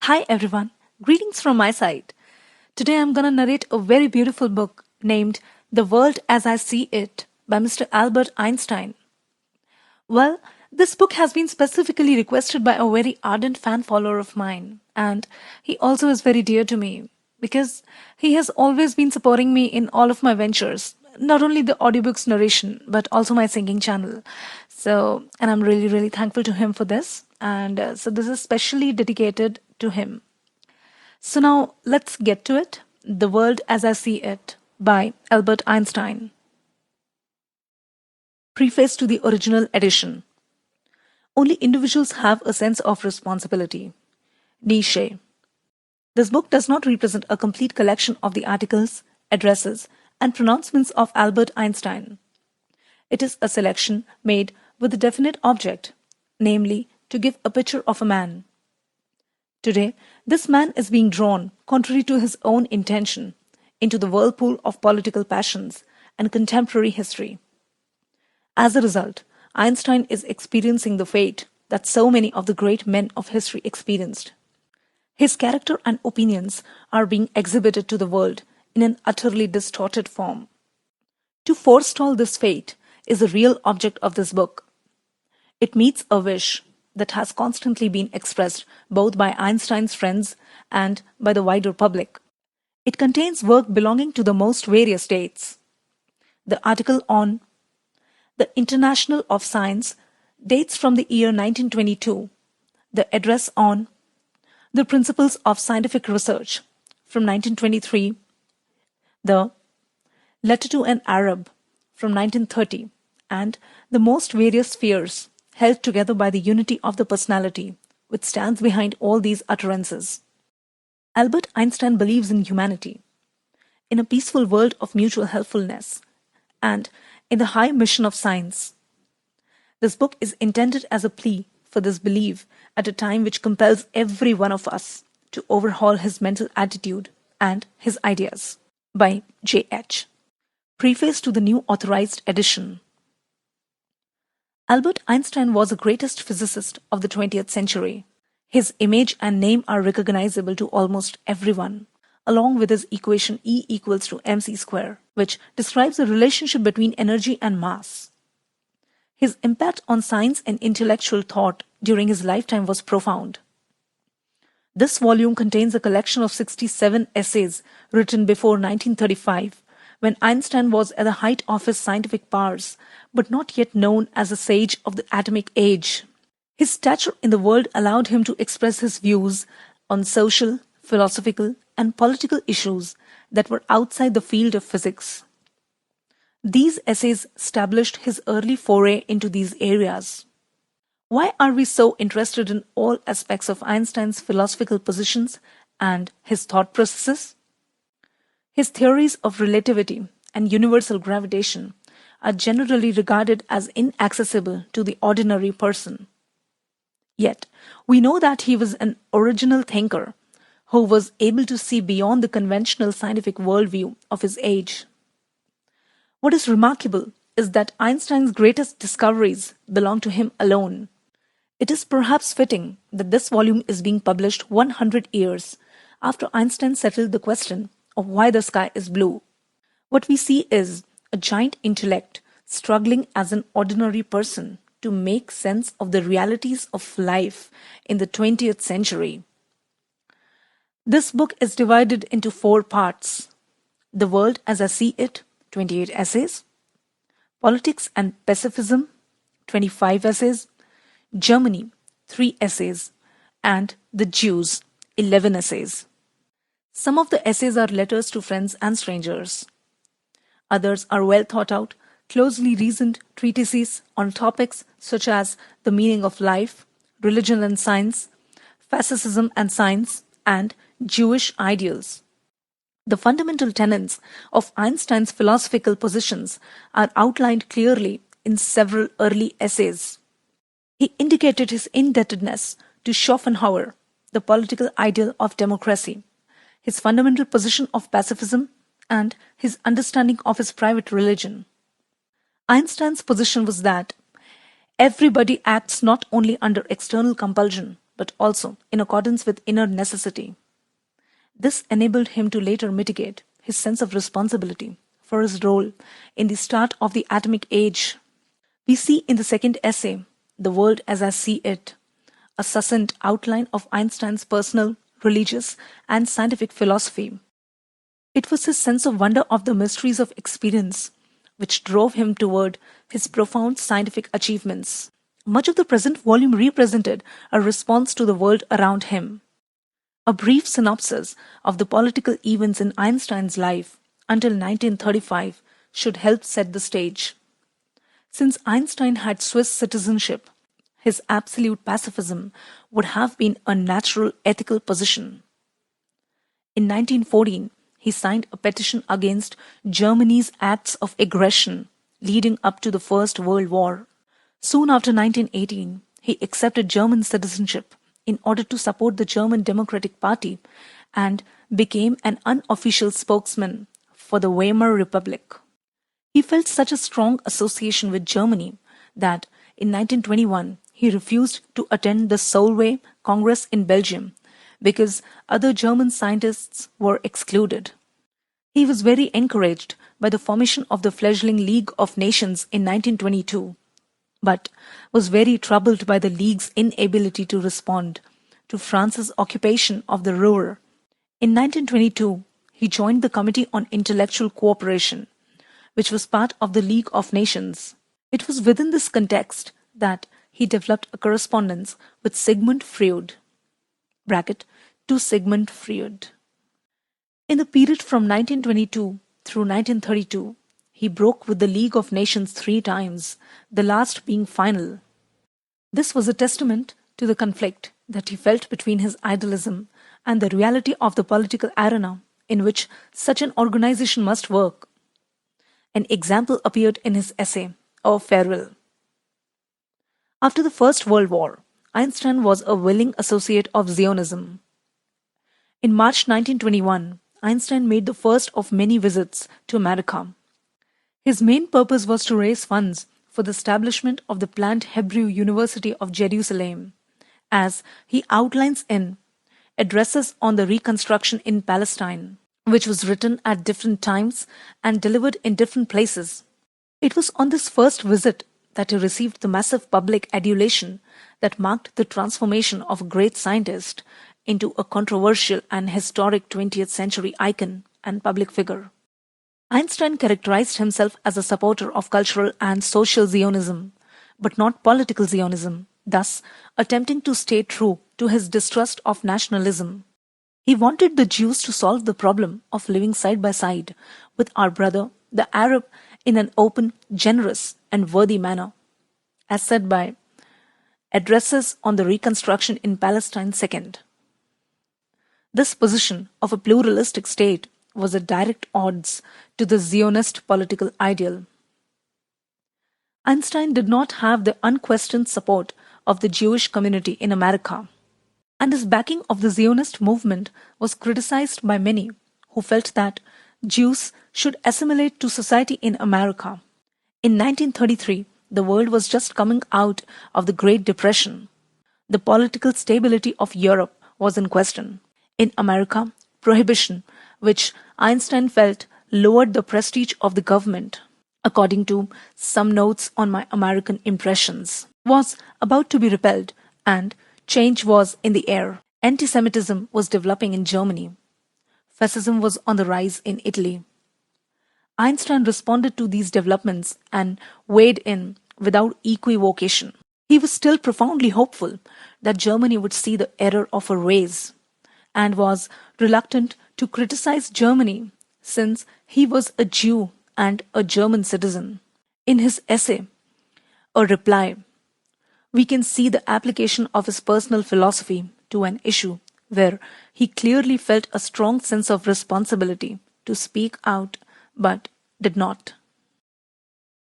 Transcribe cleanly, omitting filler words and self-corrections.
Hi everyone, greetings from my side. Today I'm gonna narrate a very beautiful book named The World as I See It by Mr. Albert Einstein. Well, this book has been specifically requested by a very ardent fan follower of mine, and he also is very dear to me because he has always been supporting me in all of my ventures, not only the audiobooks narration but also my singing channel. And I'm really thankful to him for this, and so this is specially dedicated to him. So now let's get to it. The World as I See It by Albert Einstein. Preface to the original edition. Only individuals have a sense of responsibility. Nietzsche. This book does not represent a complete collection of the articles, addresses, and pronouncements of Albert Einstein. It is a selection made with a definite object, namely to give a picture of a man. Today, this man is being drawn, contrary to his own intention, into the whirlpool of political passions and contemporary history. As a result, Einstein is experiencing the fate that so many of the great men of history experienced. His character and opinions are being exhibited to the world in an utterly distorted form. To forestall this fate is the real object of this book. It meets a wish that has constantly been expressed both by Einstein's friends and by the wider public. It contains work belonging to the most various dates. The article on the International of Science dates from the year 1922. The address on the Principles of Scientific Research from 1923. The Letter to an Arab from 1930, and the most various spheres held together by the unity of the personality, which stands behind all these utterances. Albert Einstein believes in humanity, in a peaceful world of mutual helpfulness, and in the high mission of science. This book is intended as a plea for this belief at a time which compels every one of us to overhaul his mental attitude and his ideas. By J.H. Preface to the new Authorized edition. Albert Einstein was the greatest physicist of the 20th century. His image and name are recognizable to almost everyone, along with his equation E equals to mc square, which describes the relationship between energy and mass. His impact on science and intellectual thought during his lifetime was profound. This volume contains a collection of 67 essays written before 1935, when Einstein was at the height of his scientific powers, but not yet known as a sage of the atomic age. His stature in the world allowed him to express his views on social, philosophical, and political issues that were outside the field of physics. These essays established his early foray into these areas. Why are we so interested in all aspects of Einstein's philosophical positions and his thought processes? His theories of relativity and universal gravitation are generally regarded as inaccessible to the ordinary person. Yet, we know that he was an original thinker who was able to see beyond the conventional scientific worldview of his age. What is remarkable is that Einstein's greatest discoveries belong to him alone. It is perhaps fitting that this volume is being published 100 years after Einstein settled the question of why the sky is blue. What we see is a giant intellect struggling as an ordinary person to make sense of the realities of life in the 20th century. This book is divided into 4 parts. The World as I See It, 28 essays. Politics and Pacifism, 25 essays. Germany, 3 essays. And the Jews, 11 essays. Some of the essays are letters to friends and strangers. Others are well thought out, closely reasoned treatises on topics such as the meaning of life, religion and science, fascism and science, and Jewish ideals. The fundamental tenets of Einstein's philosophical positions are outlined clearly in several early essays. He indicated his indebtedness to Schopenhauer, the political ideal of democracy, his fundamental position of pacifism, and his understanding of his private religion. Einstein's position was that everybody acts not only under external compulsion, but also in accordance with inner necessity. This enabled him to later mitigate his sense of responsibility for his role in the start of the atomic age. We see in the second essay, The World as I See It, a succinct outline of Einstein's personal, religious, and scientific philosophy. It was his sense of wonder of the mysteries of experience which drove him toward his profound scientific achievements. Much of the present volume represented a response to the world around him. A brief synopsis of the political events in Einstein's life until 1935 should help set the stage. Since Einstein had Swiss citizenship, his absolute pacifism would have been a natural ethical position. In 1914, he signed a petition against Germany's acts of aggression leading up to the First World War. Soon after 1918, he accepted German citizenship in order to support the German Democratic Party and became an unofficial spokesman for the Weimar Republic. He felt such a strong association with Germany that in 1921 he refused to attend the Solvay Congress in Belgium because other German scientists were excluded. He was very encouraged by the formation of the fledgling League of Nations in 1922, but was very troubled by the League's inability to respond to France's occupation of the Ruhr. In 1922, he joined the Committee on Intellectual Cooperation, which was part of the League of Nations. It was within this context that he developed a correspondence with Sigmund Freud, to Sigmund Freud. In the period from 1922 through 1932, he broke with the League of Nations 3 times, the last being final. This was a testament to the conflict that he felt between his idealism and the reality of the political arena in which such an organization must work. An example appeared in his essay, A Farewell. After the First World War, Einstein was a willing associate of Zionism. In March 1921, Einstein made the first of many visits to America. His main purpose was to raise funds for the establishment of the planned Hebrew University of Jerusalem, as he outlines in Addresses on the Reconstruction in Palestine, which was written at different times and delivered in different places. It was on this first visit that he received the massive public adulation that marked the transformation of a great scientist into a controversial and historic 20th century icon and public figure. Einstein characterized himself as a supporter of cultural and social Zionism, but not political Zionism, thus attempting to stay true to his distrust of nationalism. He wanted the Jews to solve the problem of living side by side with our brother, the Arab, in an open, generous, and worthy manner, as said by Addresses on the Reconstruction in Palestine 2nd. This position of a pluralistic state was at direct odds to the Zionist political ideal. Einstein did not have the unquestioned support of the Jewish community in America, and his backing of the Zionist movement was criticized by many who felt that Jews should assimilate to society in America. In 1933, the world was just coming out of the Great Depression. The political stability of Europe was in question. In America, prohibition, which Einstein felt lowered the prestige of the government, according to some notes on my American impressions, was about to be repealed, and change was in the air. Anti-Semitism was developing in Germany. Fascism was on the rise in Italy. Einstein responded to these developments and weighed in without equivocation. He was still profoundly hopeful that Germany would see the error of a race, and was reluctant to criticize Germany since he was a Jew and a German citizen. In his essay, A Reply, we can see the application of his personal philosophy to an issue where he clearly felt a strong sense of responsibility to speak out but did not.